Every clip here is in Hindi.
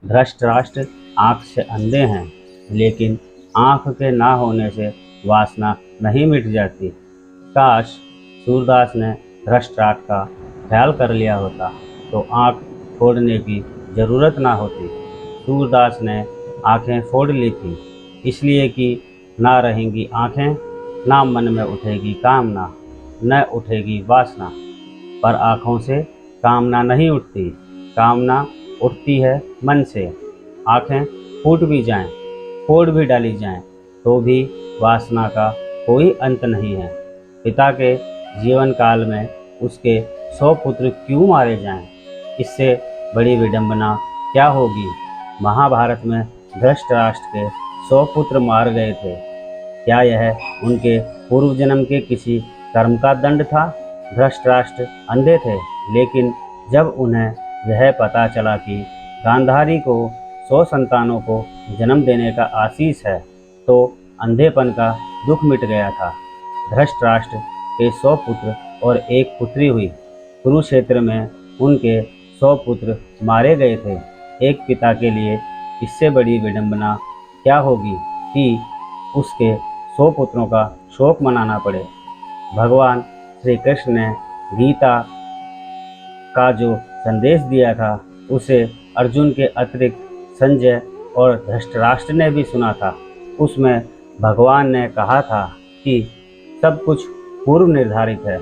धृतराष्ट्र आँख से अंधे हैं, लेकिन आँख के ना होने से वासना नहीं मिट जाती। काश सूरदास ने धृतराष्ट्र का ख्याल कर लिया होता तो आँख फोड़ने की जरूरत ना होती। सूरदास ने आँखें फोड़ ली थी इसलिए कि ना रहेंगी आँखें, ना मन में उठेगी कामना, न उठेगी वासना। पर आँखों से कामना नहीं उठती, कामना उठती है मन से। आँखें फूट भी जाएं, फोड़ भी डाली जाएं, तो भी वासना का कोई अंत नहीं है। पिता के जीवन काल में उसके 100 पुत्र क्यों मारे जाएं? इससे बड़ी विडंबना क्या होगी। महाभारत में धृतराष्ट्र के 100 पुत्र मार गए थे। क्या यह उनके पूर्व जन्म के किसी कर्म का दंड था? धृतराष्ट्र अंधे थे, लेकिन जब उन्हें यह पता चला कि गांधारी को 100 संतानों को जन्म देने का आशीष है, तो अंधेपन का दुख मिट गया था। धृतराष्ट्र के 100 पुत्र और एक पुत्री हुई। कुरुक्षेत्र में उनके 100 पुत्र मारे गए थे। एक पिता के लिए इससे बड़ी विडंबना क्या होगी कि उसके 100 पुत्रों का शोक मनाना पड़े। भगवान श्री कृष्ण ने गीता का जो संदेश दिया था उसे अर्जुन के अतिरिक्त संजय और धृतराष्ट्र ने भी सुना था। उसमें भगवान ने कहा था कि सब कुछ पूर्व निर्धारित है,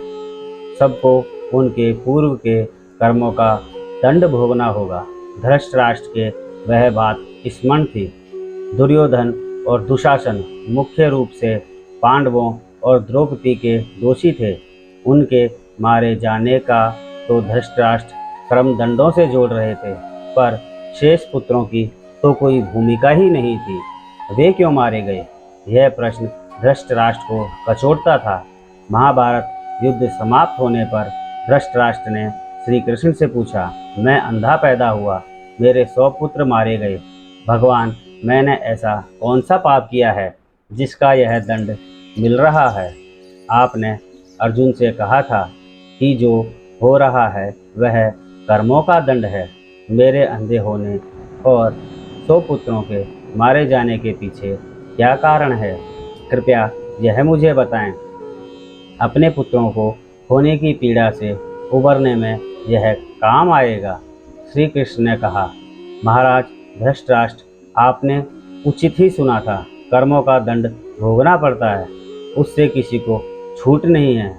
सबको उनके पूर्व के कर्मों का दंड भोगना होगा। धृतराष्ट्र के वह बात स्मरण थी। दुर्योधन और दुशासन मुख्य रूप से पांडवों और द्रौपदी के दोषी थे। उनके मारे जाने का तो धृतराष्ट्र कर्म दंडों से जोड़ रहे थे, पर शेष पुत्रों की तो कोई भूमिका ही नहीं थी। वे क्यों मारे गए? यह प्रश्न धृतराष्ट्र को कचोटता था। महाभारत युद्ध समाप्त होने पर धृतराष्ट्र ने श्री कृष्ण से पूछा, मैं अंधा पैदा हुआ, मेरे 100 पुत्र मारे गए। भगवान, मैंने ऐसा कौन सा पाप किया है जिसका यह दंड मिल रहा है? आपने अर्जुन से कहा था कि जो हो रहा है वह कर्मों का दंड है। मेरे अंधे होने और 100 पुत्रों के मारे जाने के पीछे क्या कारण है? कृपया यह मुझे बताएं। अपने पुत्रों को खोने की पीड़ा से उबरने में यह काम आएगा। श्री कृष्ण ने कहा, महाराज धृतराष्ट्र, आपने उचित ही सुना था। कर्मों का दंड भोगना पड़ता है, उससे किसी को छूट नहीं है।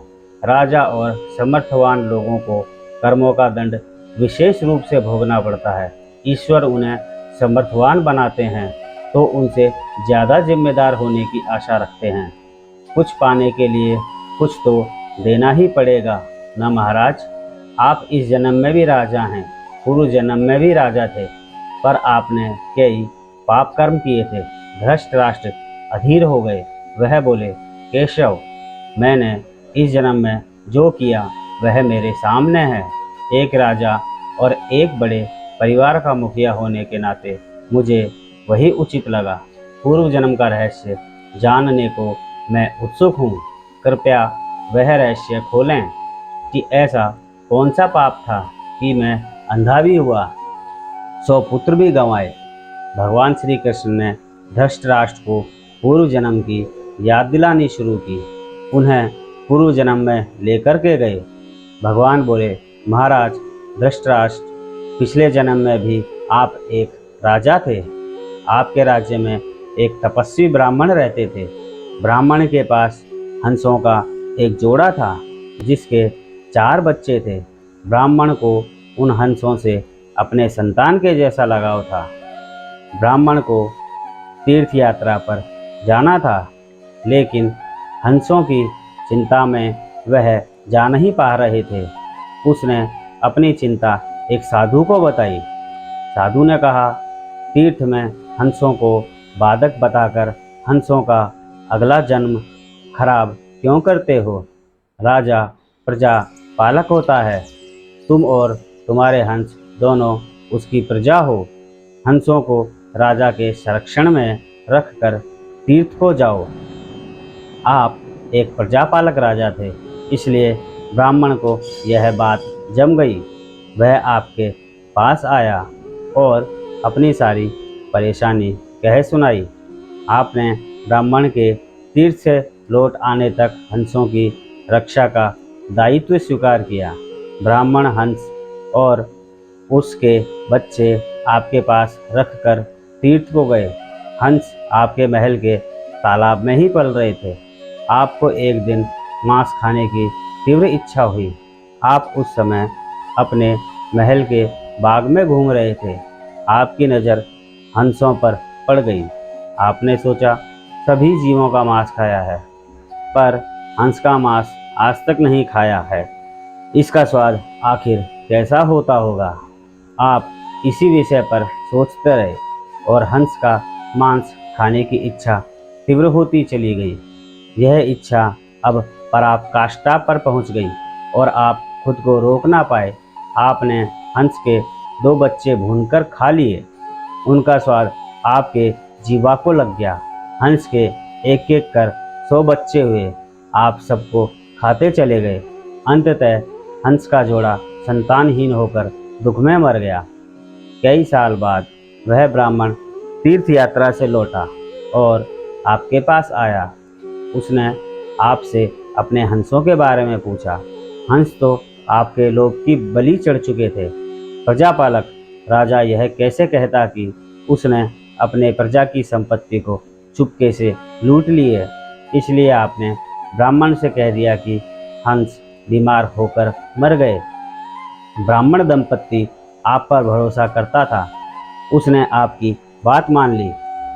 राजा और समर्थवान लोगों को कर्मों का दंड विशेष रूप से भोगना पड़ता है। ईश्वर उन्हें समर्थवान बनाते हैं तो उनसे ज़्यादा जिम्मेदार होने की आशा रखते हैं। कुछ पाने के लिए कुछ तो देना ही पड़ेगा ना महाराज। आप इस जन्म में भी राजा हैं, पूर्व जन्म में भी राजा थे, पर आपने कई पाप कर्म किए थे। धृतराष्ट्र अधीर हो गए। वह बोले, केशव, मैंने इस जन्म में जो किया वह मेरे सामने है। एक राजा और एक बड़े परिवार का मुखिया होने के नाते मुझे वही उचित लगा। पूर्व जन्म का रहस्य जानने को मैं उत्सुक हूँ। कृपया वह रहस्य खोलें कि ऐसा कौन सा पाप था कि मैं अंधा भी हुआ, 100 पुत्र भी गंवाए। भगवान श्री कृष्ण ने धृतराष्ट्र को पूर्व जन्म की याद दिलानी शुरू की। उन्हें पूर्व जन्म में लेकर के गए। भगवान बोले, महाराज धृतराष्ट्र, पिछले जन्म में भी आप एक राजा थे। आपके राज्य में एक तपस्वी ब्राह्मण रहते थे। ब्राह्मण के पास हंसों का एक जोड़ा था जिसके 4 बच्चे थे। ब्राह्मण को उन हंसों से अपने संतान के जैसा लगाव था। ब्राह्मण को तीर्थ यात्रा पर जाना था, लेकिन हंसों की चिंता में वह जा नहीं पा रहे थे। उसने अपनी चिंता एक साधु को बताई। साधु ने कहा, तीर्थ में हंसों को बाधक बताकर हंसों का अगला जन्म खराब क्यों करते हो? राजा प्रजा पालक होता है, तुम और तुम्हारे हंस दोनों उसकी प्रजा हो। हंसों को राजा के संरक्षण में रखकर तीर्थ को जाओ। आप एक प्रजापालक राजा थे, इसलिए ब्राह्मण को यह बात जम गई। वह आपके पास आया और अपनी सारी परेशानी कह सुनाई। आपने ब्राह्मण के तीर्थ से लौट आने तक हंसों की रक्षा का दायित्व स्वीकार किया। ब्राह्मण हंस और उसके बच्चे आपके पास रखकर तीर्थ को गए। हंस आपके महल के तालाब में ही पल रहे थे। आपको एक दिन मांस खाने की तीव्र इच्छा हुई। आप उस समय अपने महल के बाग में घूम रहे थे। आपकी नज़र हंसों पर पड़ गई। आपने सोचा सभी जीवों का मांस खाया है, पर हंस का मांस आज तक नहीं खाया है। इसका स्वाद आखिर कैसा होता होगा। आप इसी विषय पर सोचते रहे और हंस का मांस खाने की इच्छा तीव्र होती चली गई। यह इच्छा अब पराकाष्ठा पर पहुंच गई और आप खुद को रोक ना पाए। आपने हंस के 2 बच्चे भूनकर खा लिए। उनका स्वाद आपके जीवा को लग गया। हंस के एक एक कर 100 बच्चे हुए। आप सबको खाते चले गए। अंततः हंस का जोड़ा संतानहीन होकर दुख में मर गया। कई साल बाद वह ब्राह्मण तीर्थ यात्रा से लौटा और आपके पास आया। उसने आपसे अपने हंसों के बारे में पूछा। हंस तो आपके लोभ की बलि चढ़ चुके थे। प्रजापालक राजा यह कैसे कहता कि उसने अपने प्रजा की संपत्ति को चुपके से लूट ली है। इसलिए आपने ब्राह्मण से कह दिया कि हंस बीमार होकर मर गए। ब्राह्मण दंपत्ति आप पर भरोसा करता था। उसने आपकी बात मान ली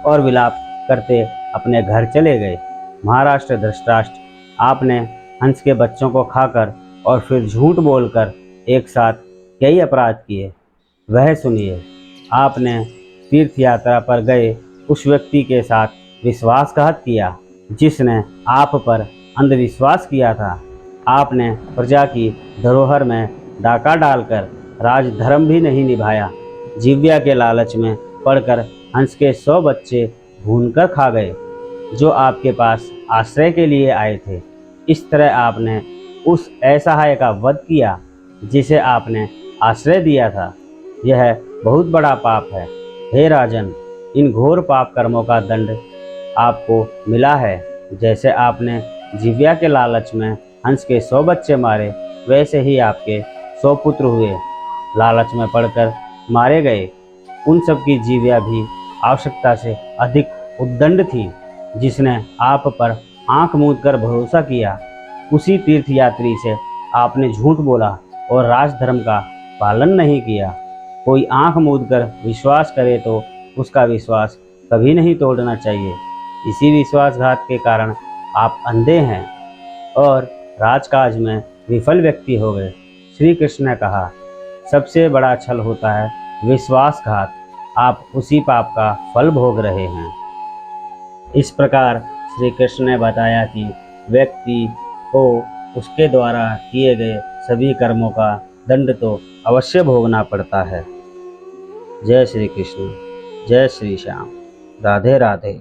और विलाप करते अपने घर चले गए। महाराष्ट्र धृतराष्ट्र, आपने हंस के बच्चों को खाकर और फिर झूठ बोलकर एक साथ कई अपराध किए। वह सुनिए। आपने तीर्थ यात्रा पर गए उस व्यक्ति के साथ विश्वासघात किया जिसने आप पर अंधविश्वास किया था। आपने प्रजा की धरोहर में डाका डालकर राजधर्म भी नहीं निभाया। जीव्या के लालच में पड़कर हंस के 100 बच्चे भूनकर खा गए जो आपके पास आश्रय के लिए आए थे। इस तरह आपने उस असहाय का वध किया जिसे आपने आश्रय दिया था। यह बहुत बड़ा पाप है। हे राजन, इन घोर पाप कर्मों का दंड आपको मिला है। जैसे आपने जीव्या के लालच में हंस के 100 बच्चे मारे, वैसे ही आपके 100 पुत्र हुए लालच में पड़कर मारे गए। उन सब की जीव्या भी आवश्यकता से अधिक उद्दंड थी। जिसने आप पर आंख मूंद कर भरोसा किया, उसी तीर्थयात्री से आपने झूठ बोला और राजधर्म का पालन नहीं किया। कोई आंख मूंद कर विश्वास करे तो उसका विश्वास कभी नहीं तोड़ना चाहिए। इसी विश्वासघात के कारण आप अंधे हैं और राजकाज में विफल व्यक्ति हो गए। श्री कृष्ण ने कहा, सबसे बड़ा छल होता है विश्वासघात। आप उसी पाप का फल भोग रहे हैं। इस प्रकार श्री कृष्ण ने बताया कि व्यक्ति को उसके द्वारा किए गए सभी कर्मों का दंड तो अवश्य भोगना पड़ता है। जय श्री कृष्ण, जय श्री श्याम, राधे राधे।